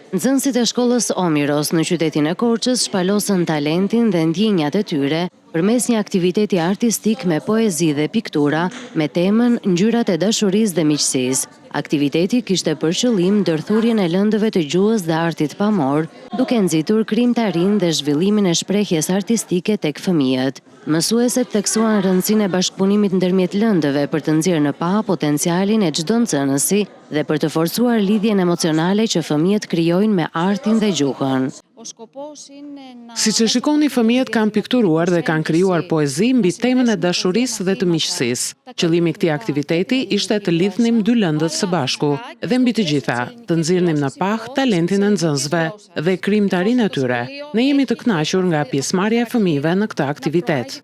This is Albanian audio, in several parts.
Nxënësit e shkollës Omiros në qytetin e Korçës shpalosën talentin dhe ndjenjat e tyre përmes një aktiviteti artistik me poezi dhe piktura me temën Ngjyrat e dashurisë dhe miqësisë. Aktiviteti kishte për qëllim ndërthurjen e lëndëve të gjuhës dhe artit pamor, duke nxitur krijimtarinë dhe zhvillimin e shprehjes artistike tek fëmijët. Mësueset theksuan rëndësinë e bashkëpunimit ndërmjet lëndëve për të nxjerrë në pa potencialin e çdo nxënësi dhe për të forcuar lidhjen emocionale që fëmijët krijojnë me artin dhe gjuhën. Siç e shikoni, fëmijët kanë pikturuar dhe kanë krijuar poezi mbi temën e dashurisë dhe të miqësisë. Qëllimi i këtij aktiviteti ishte të lidhnim dy lëndët së bashku dhe mbi të gjitha, të nxirrnim në pah talentin e nxënësve dhe krijimtarinë e tyre. Ne jemi të kënaqur nga pjesëmarrja e fëmijëve në këtë aktivitet.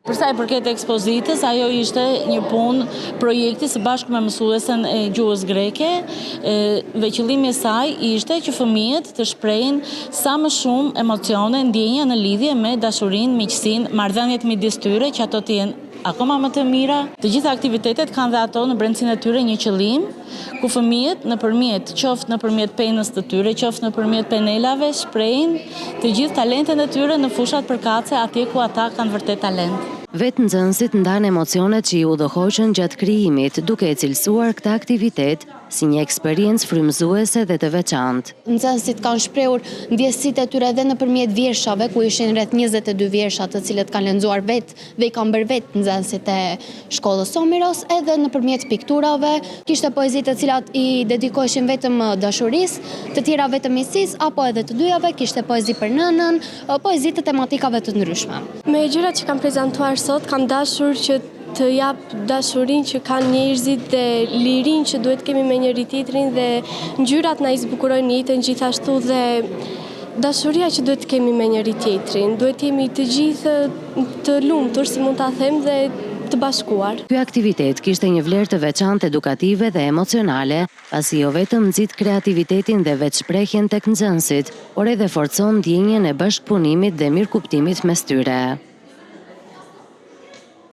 Për sa i përket ekspozitës, ajo ishte një punë projekti së bashku me mësuesen e gjuhës greke, dhe qëllimi i saj ishte që fëmijët të shprehin sa më shumë emocione, ndjenja në lidhje me dashurinë, miqësinë, marrëdhëniet midis tyre, që ato të jenë akoma më të mira. Të gjitha aktivitetet kanë dhe ato në brendësinë e tyre një qëllim, ku fëmijët qoftë nëpërmjet penës të tyre, qoftë nëpërmjet penelave, shprehin të gjithë talentet e tyre në fushat përkatëse atje ku ata kanë vërtet talent. Vetë nxënësit ndanë emocionet që i udhëhoqën gjatë krijimit, duke e cilësuar këtë aktivitet si një eksperiencë frymëzuese dhe të veçantë. Nxënësit kanë shprehur ndjesitë e tyre edhe nëpërmjet vjershave, ku ishin rreth 22 vjersha të cilët kanë lexuar vetë dhe i kanë bërë vetë nxënësit e shkollës Omiros, edhe nëpërmjet pikturave, kishte poezi të cilat i dedikoheshin vetëm dashurisë, të tjera vetëm miqësisë, apo edhe të dyjave, kishte poezi për nënën, poezi të tematikave të ndryshme. Me gjërat që kam prezantuar sot, kam dashur që të jap dashurinë që kanë njerëzit dhe lirinë që duhet kemi me njëri tjetrin dhe ngjyrat na i zbukurojnë jetën gjithashtu dhe dashuria që duhet kemi me njëri tjetrin. Duhet jemi të gjithë të lumtur, si mund ta them, dhe të bashkuar. Ky aktivitet kishte një vlerë të veçantë edukative dhe emocionale, pasi jo vetëm nxit kreativitetin dhe vetshprehjen tek nxënësit, por edhe forcon ndjenjen e bashkëpunimit dhe mirëkuptimit mes tyre.